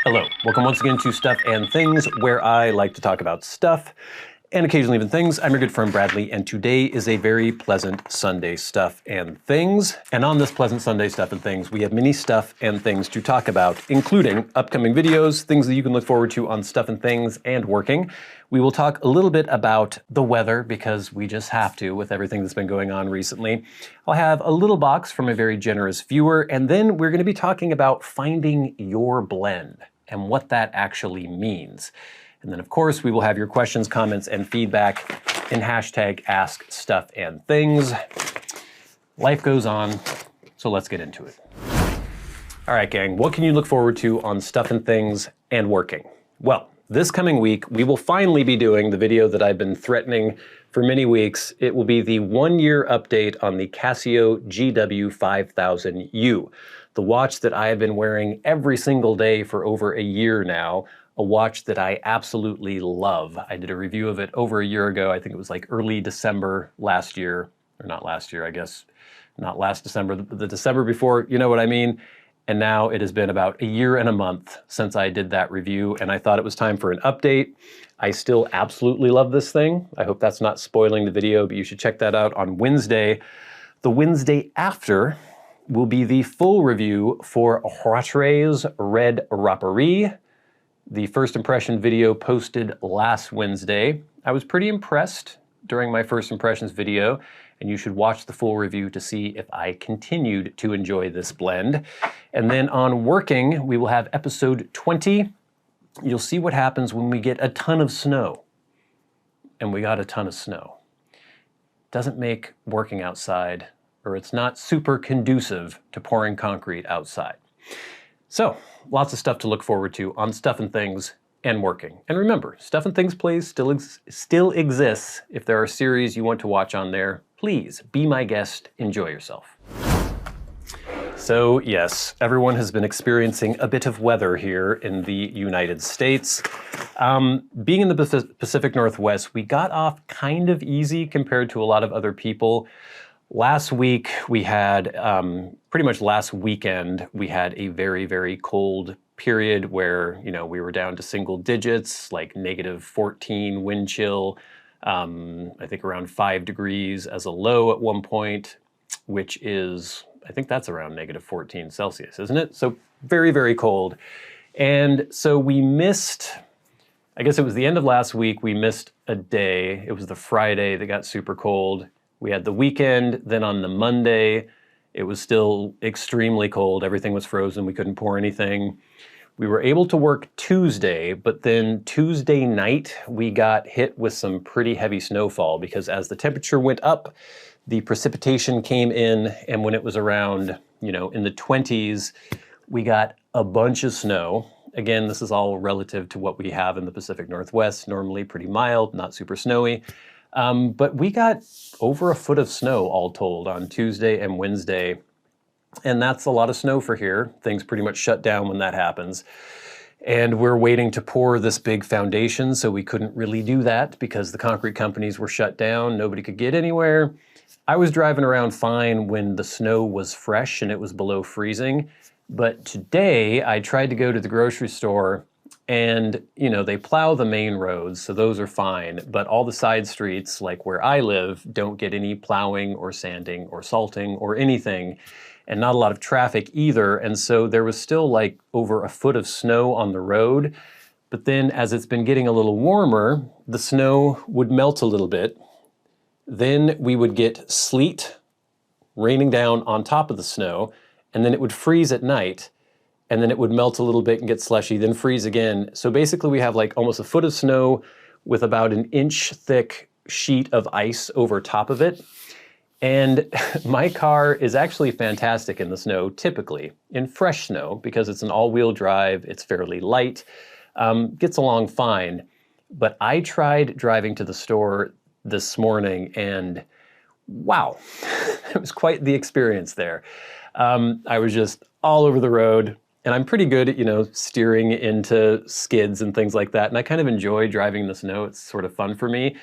Hello, welcome once again to Stuff and Things, where I like to talk about stuff and occasionally even things. I'm your good friend Bradley, and today is a very pleasant Sunday Stuff and Things. And on this pleasant Sunday Stuff and Things, we have many stuff and things to talk about, including upcoming videos, things that you can look forward to on Stuff and Things and working. We will talk a little bit about the weather, because we just have to with everything that's been going on recently. I'll have a little box from a very generous viewer, and then we're going to be talking about finding your blend and what that actually means. And then, of course, we will have your questions, comments, and feedback in hashtag askstuffandthings. Life goes on, so let's get into it. All right, gang, what can you look forward to on Stuff and Things and working? Well, this coming week, we will finally be doing the video that I've been threatening for many weeks. It will be the 1-year update on the Casio GW5000U, the watch that I have been wearing every single day for over a year now, a watch that I absolutely love. I did a review of it over a year ago. I think it was like early December last year, or not last year, I guess, not last December, the December before, you know what I mean? And now it has been about a year and a month since I did that review, and I thought it was time for an update. I still absolutely love this thing. I hope that's not spoiling the video, but you should check that out on Wednesday. The Wednesday after will be the full review for Rattray's Red Rapparee. The first impression video posted last Wednesday. I was pretty impressed during my first impressions video, and you should watch the full review to see if I continued to enjoy this blend. And then on working, we will have episode 20. You'll see what happens when we get a ton of snow. And we got a ton of snow. Doesn't make working outside, or it's not super conducive to pouring concrete outside. So, lots of stuff to look forward to on Stuff and Things and working. And remember, Stuff and Things Plays still exists. If there are series you want to watch on there, please be my guest, enjoy yourself. So yes, everyone has been experiencing a bit of weather here in the United States. Being in the Pacific Northwest, we got off kind of easy compared to a lot of other people. Last week we had, pretty much last weekend, we had a very, very cold period where, you know, we were down to single digits, like -14 wind chill, I think around 5 degrees as a low at one point, which is, I think that's around -14 Celsius, isn't it? So very, very cold. And so we missed, I guess it was the end of last week, we missed a day. It was the Friday that got super cold. We had the weekend, then on the Monday, it was still extremely cold. Everything was frozen. We couldn't pour anything. We were able to work Tuesday, but then Tuesday night, we got hit with some pretty heavy snowfall, because as the temperature went up, the precipitation came in, and when it was around, you know, in the 20s, we got a bunch of snow. Again, this is all relative to what we have in the Pacific Northwest, normally pretty mild, not super snowy. But we got over a foot of snow all told on Tuesday and Wednesday, and that's a lot of snow for here. Things pretty much shut down when that happens. And we're waiting to pour this big foundation, so we couldn't really do that because the concrete companies were shut down. Nobody could get anywhere. I was driving around fine when the snow was fresh and it was below freezing. But today I tried to go to the grocery store, and, you know, they plow the main roads, so those are fine, but all the side streets, like where I live, don't get any plowing or sanding or salting or anything, and not a lot of traffic either, and so there was still like over a foot of snow on the road. But then as it's been getting a little warmer, the snow would melt a little bit. Then we would get sleet raining down on top of the snow, and then it would freeze at night. And then it would melt a little bit and get slushy, then freeze again. So basically we have like almost a foot of snow with about an inch thick sheet of ice over top of it. And my car is actually fantastic in the snow, typically, in fresh snow, because it's an all-wheel drive, it's fairly light, gets along fine. But I tried driving to the store this morning, and wow, it was quite the experience there. I was just all over the road. And I'm pretty good at, you know, steering into skids and things like that. And I kind of enjoy driving in the snow. It's sort of fun for me.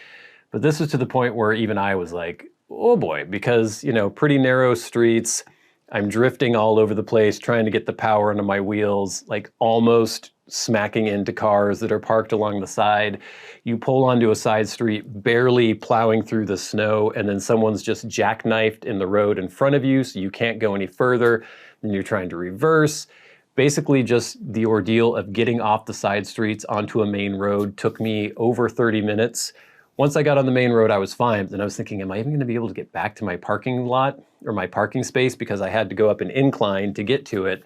But this was to the point where even I was like, oh boy, because, you know, pretty narrow streets, I'm drifting all over the place, trying to get the power into my wheels, like almost smacking into cars that are parked along the side. You pull onto a side street, barely plowing through the snow, and then someone's just jackknifed in the road in front of you, so you can't go any further, and you're trying to reverse. Basically just the ordeal of getting off the side streets onto a main road took me over 30 minutes. Once I got on the main road, I was fine. Then I was thinking, am I even gonna be able to get back to my parking lot or my parking space, because I had to go up an incline to get to it.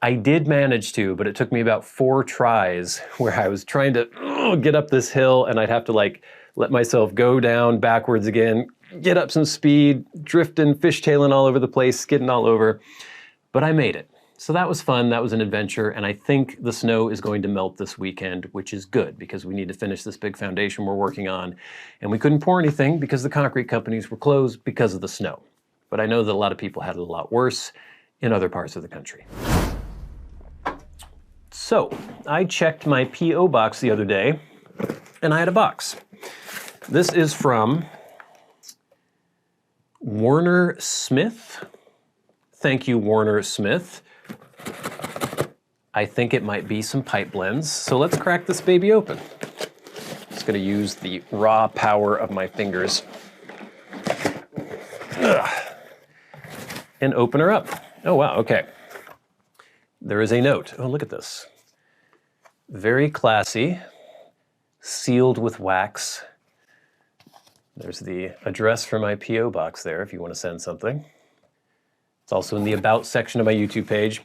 I did manage to, but it took me about 4 tries where I was trying to get up this hill, and I'd have to like let myself go down backwards again, get up some speed, drifting, fishtailing all over the place, skidding all over, but I made it. So that was fun, that was an adventure, and I think the snow is going to melt this weekend, which is good because we need to finish this big foundation we're working on. And we couldn't pour anything because the concrete companies were closed because of the snow. But I know that a lot of people had it a lot worse in other parts of the country. So, I checked my P.O. box the other day, and I had a box. This is from Warner Smith. Thank you, Warner Smith. I think it might be some pipe blends, so let's crack this baby open. Just gonna use the raw power of my fingers. And open her up. Oh wow, okay. There is a note. Oh, look at this. Very classy, sealed with wax. There's the address for my P.O. box there if you want to send something. It's also in the About section of my YouTube page.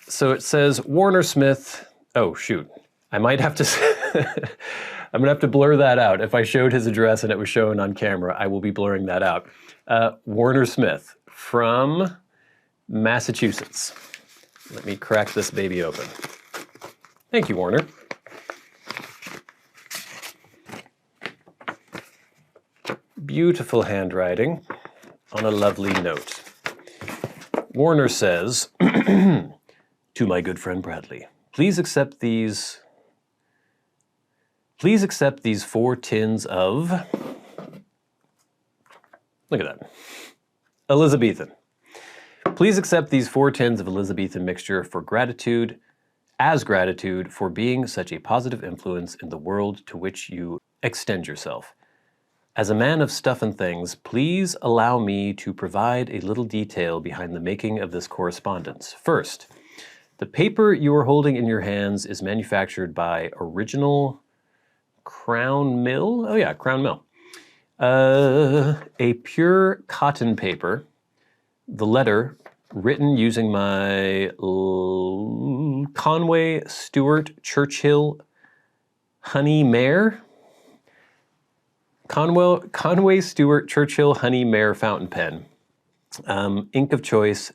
So it says Warner Smith. Oh, shoot. I might have to, I'm gonna have to blur that out. If I showed his address and it was shown on camera, I will be blurring that out. Warner Smith from Massachusetts. Let me crack this baby open. Thank you, Warner. Beautiful handwriting on a lovely note. Warner says, to my good friend Bradley, please accept these 4 tins of, look at that, Elizabethan. Please accept these 4 tins of Elizabethan mixture for gratitude, as gratitude for being such a positive influence in the world to which you extend yourself. As a man of stuff and things, please allow me to provide a little detail behind the making of this correspondence. First, the paper you are holding in your hands is manufactured by Original Crown Mill. Oh yeah, Crown Mill. A pure cotton paper. The letter, written using my Conway Stewart Churchill Honey Mare. Conway Stewart Churchill Honey Mare fountain pen. Ink of choice,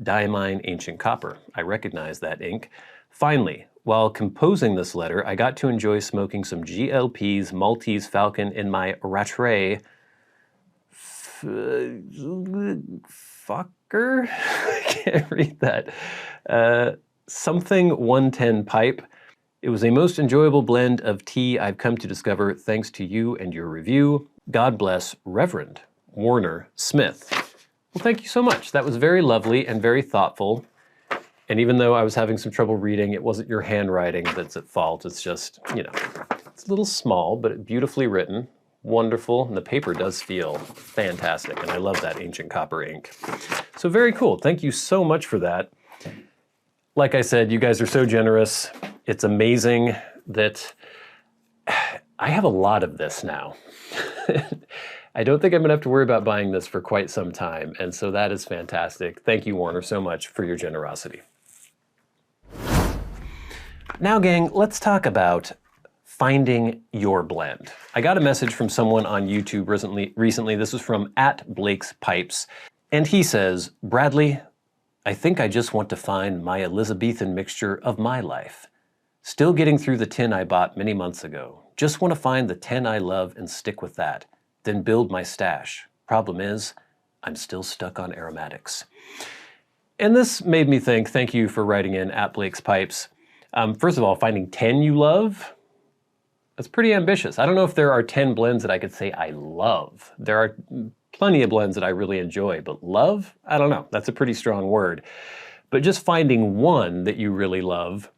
diamine ancient copper. I recognize that ink. Finally, while composing this letter, I got to enjoy smoking some GLP's Maltese Falcon in my Rattray fucker? I can't read that. Something 110 pipe. It was a most enjoyable blend of tea I've come to discover thanks to you and your review. God bless, Reverend Warner Smith. Well, thank you so much. That was very lovely and very thoughtful. And even though I was having some trouble reading, it wasn't your handwriting that's at fault. It's just, you know, it's a little small, but beautifully written, wonderful. And the paper does feel fantastic. And I love that ancient copper ink. So very cool. Thank you so much for that. Like I said, you guys are so generous. It's amazing that I have a lot of this now. I don't think I'm gonna have to worry about buying this for quite some time, and so that is fantastic. Thank you, Warner, so much for your generosity. Now, gang, let's talk about finding your blend. I got a message from someone on YouTube recently. This was from @BlakesPipes, and he says, Bradley, I think I just want to find my Elizabethan mixture of my life. Still getting through the tin I bought many months ago. Just want to find the 10 I love and stick with that. Then build my stash. Problem is, I'm still stuck on aromatics. And this made me think, thank you for writing in @BlakesPipes. First of all, finding 10 you love, that's pretty ambitious. I don't know if there are 10 blends that I could say I love. There are plenty of blends that I really enjoy, but love? I don't know. That's a pretty strong word. But just finding one that you really love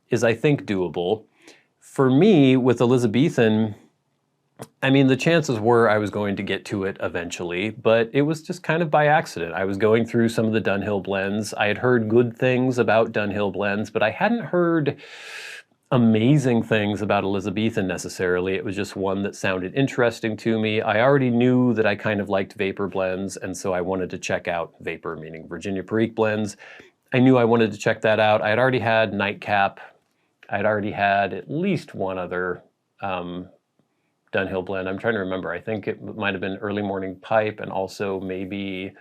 is, I think, doable. For me, with Elizabethan, I mean, the chances were I was going to get to it eventually, but it was just kind of by accident. I was going through some of the Dunhill blends. I had heard good things about Dunhill blends, but I hadn't heard amazing things about Elizabethan necessarily. It was just one that sounded interesting to me. I already knew that I kind of liked vapor blends, and so I wanted to check out vapor, meaning Virginia Perique blends. I knew I wanted to check that out. I had already had Nightcap. I'd already had at least one other Dunhill blend. I'm trying to remember. I think it might have been Early Morning Pipe and also maybe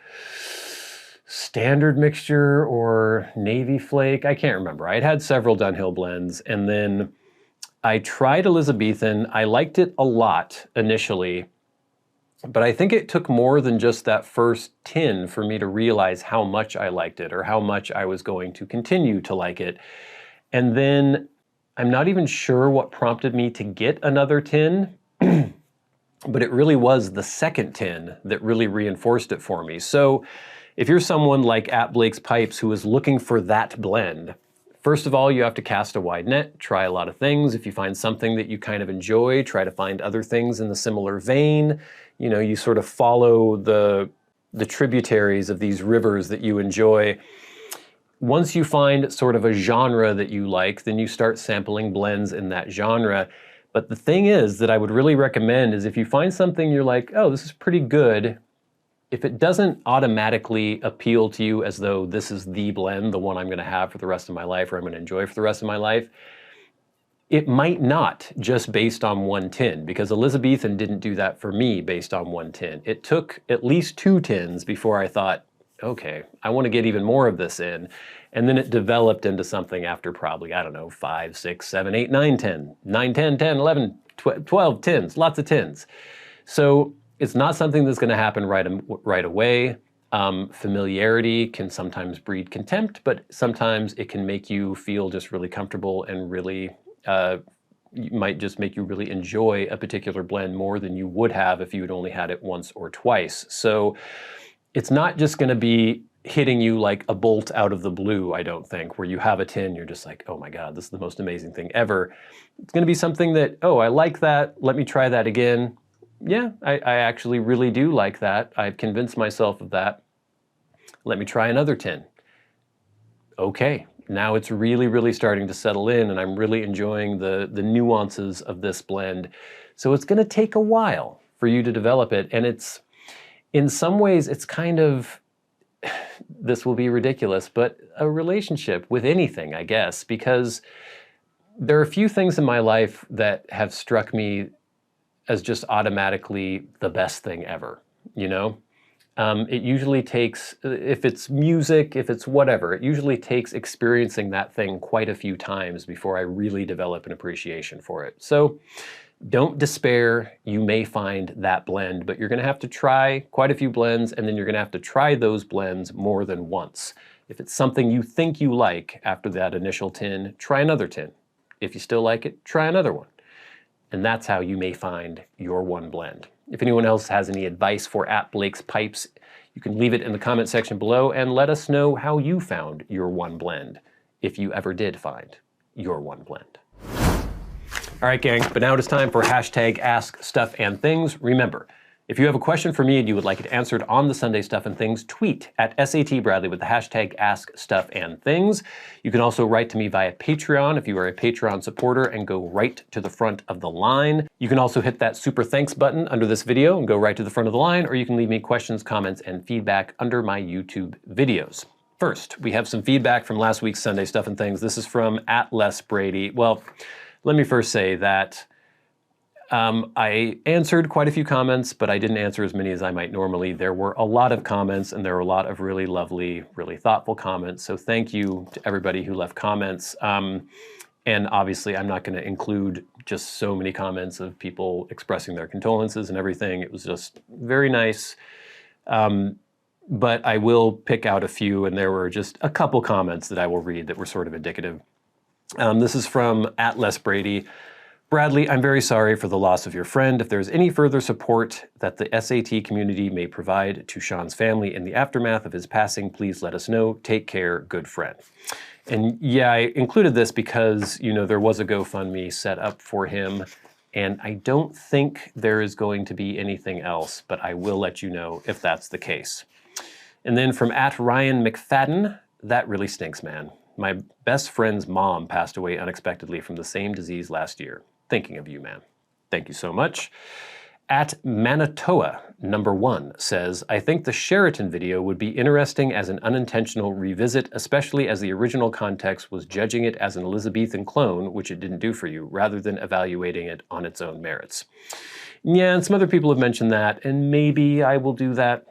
Standard Mixture or Navy Flake. I can't remember. I'd had several Dunhill blends, and then I tried Elizabethan. I liked it a lot initially, but I think it took more than just that first tin for me to realize how much I liked it or how much I was going to continue to like it. And then I'm not even sure what prompted me to get another tin, but it really was the second tin that really reinforced it for me. So if you're someone like at Blake's Pipes who is looking for that blend, first of all, you have to cast a wide net, try a lot of things. If you find something that you kind of enjoy, try to find other things in the similar vein. You know, you sort of follow the tributaries of these rivers that you enjoy. Once you find sort of a genre that you like, then you start sampling blends in that genre. But the thing is that I would really recommend is if you find something you're like, oh, this is pretty good, if it doesn't automatically appeal to you as though this is the blend, the one I'm going to have for the rest of my life or I'm going to enjoy for the rest of my life, it might not just based on one tin, because Elizabethan didn't do that for me based on one tin. It took at least 2 tins before I thought, okay, I want to get even more of this in. And then it developed into something after probably, I don't know, 5, 6, 7, 8, 9, 10. 9, 10, 10, 11, 12 tins, lots of tins. So it's not something that's going to happen right away. Familiarity can sometimes breed contempt, but sometimes it can make you feel just really comfortable and really, might just make you really enjoy a particular blend more than you would have if you had only had it once or twice. So it's not just going to be hitting you like a bolt out of the blue, I don't think, where you have a tin, you're just like, oh my God, this is the most amazing thing ever. It's going to be something that, oh, I like that, let me try that again. Yeah, I actually really do like that. I've convinced myself of that. Let me try another tin. Okay, now it's really, really starting to settle in, and I'm really enjoying the nuances of this blend. So it's going to take a while for you to develop it, and it's, in some ways, it's kind of, this will be ridiculous, but a relationship with anything, I guess, because there are a few things in my life that have struck me as just automatically the best thing ever, you know? It usually takes, if it's music, if it's whatever, it usually takes experiencing that thing quite a few times before I really develop an appreciation for it. So don't despair, you may find that blend, but you're gonna have to try quite a few blends, and then you're gonna have to try those blends more than once. If it's something you think you like after that initial tin, try another tin. If you still like it, try another one. And that's how you may find your one blend. If anyone else has any advice for at Blake's Pipes, you can leave it in the comment section below and let us know how you found your one blend, if you ever did find your one blend. All right, gang, but now it is time for hashtag #AskStuffandThings. Remember, if you have a question for me and you would like it answered on the Sunday Stuff and Things, tweet at @SATBradley with the hashtag #AskStuffandThings. You can also write to me via Patreon if you are a Patreon supporter and go right to the front of the line. You can also hit that super thanks button under this video and go right to the front of the line, or you can leave me questions, comments, and feedback under my YouTube videos. First, we have some feedback from last week's Sunday Stuff and Things. This is from @LesBrady. Well, let me first say that I answered quite a few comments, but I didn't answer as many as I might normally. There were a lot of comments, and there were a lot of really lovely, really thoughtful comments. So thank you to everybody who left comments. And obviously, I'm not going to include just so many comments of people expressing their condolences and everything. It was just very nice. But I will pick out a few, and there were just a couple comments that I will read that were sort of indicative. This is from @LesBrady. Bradley, I'm very sorry for the loss of your friend. If there's any further support that the SAT community may provide to Sean's family in the aftermath of his passing, please let us know. Take care, good friend. And yeah, I included this because, you know, there was a GoFundMe set up for him, and I don't think there is going to be anything else, but I will let you know if that's the case. And then from @Ryan McFadin, that really stinks, man. My best friend's mom passed away unexpectedly from the same disease last year. Thinking of you, man. Thank you so much. @Manitoa #1 says, I think the Sheraton video would be interesting as an unintentional revisit, especially as the original context was judging it as an Elizabethan clone, which it didn't do for you, rather than evaluating it on its own merits. Yeah, and some other people have mentioned that, and maybe I will do that.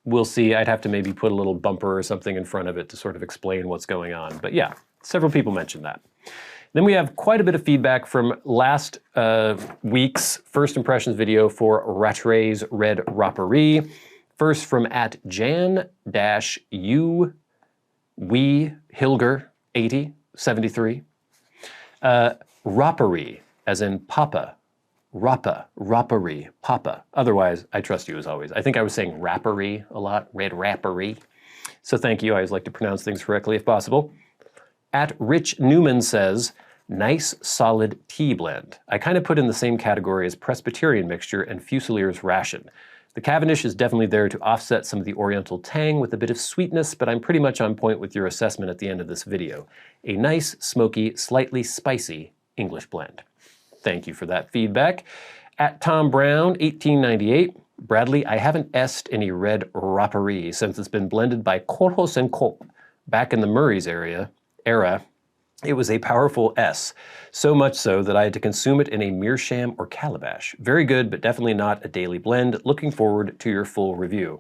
We'll see. I'd have to maybe put a little bumper or something in front of it to sort of explain what's going on. But yeah, several people mentioned that. Then we have quite a bit of feedback from last week's first impressions video for Rattray's Red Rapparee. First from @Jan-U-We-Hilger-8073. Rapparee, as in Papa. Rapparee, Papa. Otherwise, I trust you as always. I think I was saying Rapparee a lot, Red Rapparee. So thank you. I always like to pronounce things correctly if possible. @Rich Newman says, nice solid tea blend. I kind of put in the same category as Presbyterian mixture and Fusilier's ration. The Cavendish is definitely there to offset some of the Oriental tang with a bit of sweetness, but I'm pretty much on point with your assessment at the end of this video. A nice, smoky, slightly spicy English blend. Thank you for that feedback. @Tom Brown 1898. Bradley, I haven't est any Red Rapparee since it's been blended by Korhos and Kopp. Back in the Murray's era, it was a powerful S, so much so that I had to consume it in a meerschaum or calabash. Very good, but definitely not a daily blend. Looking forward to your full review.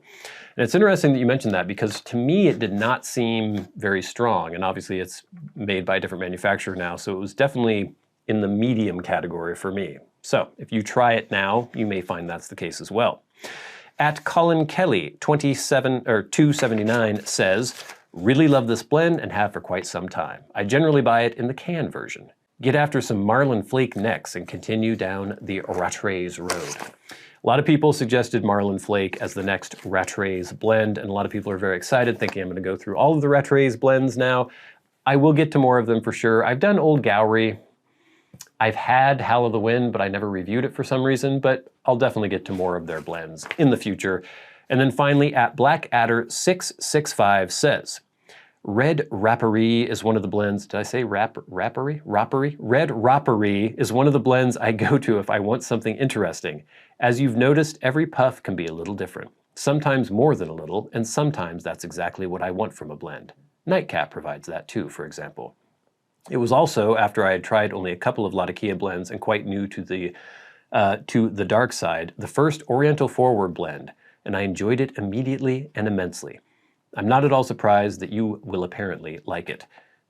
And it's interesting that you mentioned that because to me it did not seem very strong, and obviously it's made by a different manufacturer now, so it was definitely in the medium category for me. So if you try it now, you may find that's the case as well. @Colin Kelly 279 says, really love this blend and have for quite some time. I generally buy it in the can version. Get after some Marlin Flake next and continue down the Rattray's road. A lot of people suggested Marlin Flake as the next Rattray's blend, and a lot of people are very excited, thinking I'm going to go through all of the Rattray's blends now. I will get to more of them for sure. I've done Old Gowrie. I've had Howl of the Wind, but I never reviewed it for some reason, but I'll definitely get to more of their blends in the future. And then finally, @Blackadder665 says, Red Rapparee is one of the blends, did I say Rapparee? Rapparee? Red Rapparee is one of the blends I go to if I want something interesting. As you've noticed, every puff can be a little different. Sometimes more than a little, and sometimes that's exactly what I want from a blend. Nightcap provides that too, for example. It was also after I had tried only a couple of Latakia blends and quite new to the dark side, the first Oriental Forward blend, and I enjoyed it immediately and immensely. I'm not at all surprised that you will apparently like it.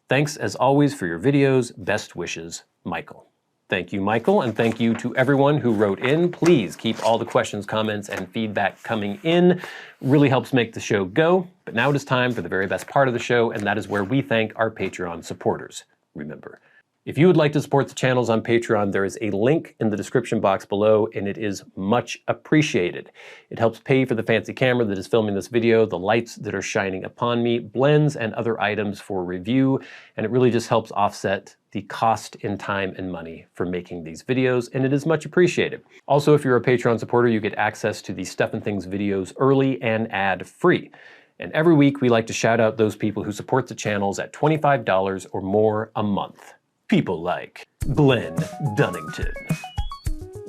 Thanks as always for your videos. Best wishes, Michael. Thank you, Michael, and thank you to everyone who wrote in. Please keep all the questions, comments, and feedback coming in. Really helps make the show go. But now it is time for the very best part of the show, and that is where we thank our Patreon supporters. Remember, if you would like to support the channels on Patreon, there is a link in the description box below, and it is much appreciated. It helps pay for the fancy camera that is filming this video, the lights that are shining upon me, blends and other items for review, and it really just helps offset the cost in time and money for making these videos, and it is much appreciated. Also, if you're a Patreon supporter, you get access to the Stuff and Things videos early and ad-free. And every week we like to shout out those people who support the channels at $25 or more a month. People like Glenn Dunnington,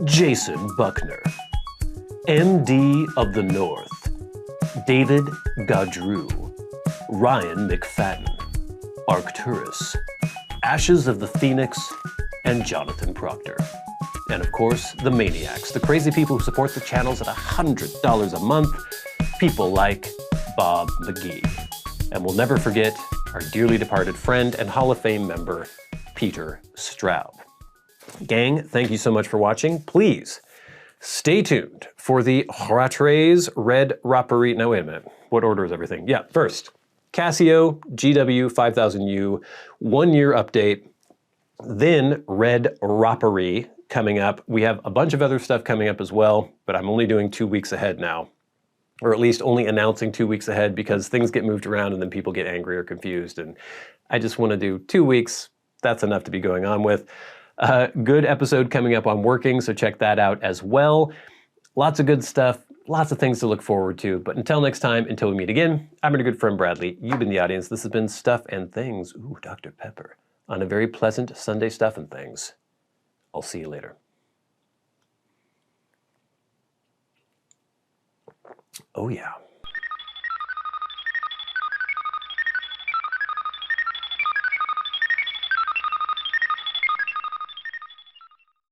Jason Buckner, MDoftheNorth, David Gaudreau, Ryan McFadin, Arcturus, Ashes of the Phoenix, and Jonathon Proctor. And of course, the Maniacs, the crazy people who support the channels at $100 a month, people like Bob Magee. And we'll never forget our dearly departed friend and Hall of Fame member, Peter Straub. Gang, thank you so much for watching. Please stay tuned for the Rattray's Red Rapparee. No, wait a minute. What order is everything? Yeah, first, Casio GW 5000U 1-year update. Then Red Rapparee coming up. We have a bunch of other stuff coming up as well, but I'm only doing 2 weeks ahead now. Or at least only announcing 2 weeks ahead because things get moved around and then people get angry or confused. And I just want to do 2 weeks. That's enough to be going on with. Good episode coming up on working, so check that out as well. Lots of good stuff, lots of things to look forward to. But until next time, until we meet again, I'm your good friend Bradley. You've been the audience. This has been Stuff and Things. Ooh, Dr. Pepper. On a very pleasant Sunday Stuff and Things. I'll see you later. Oh yeah.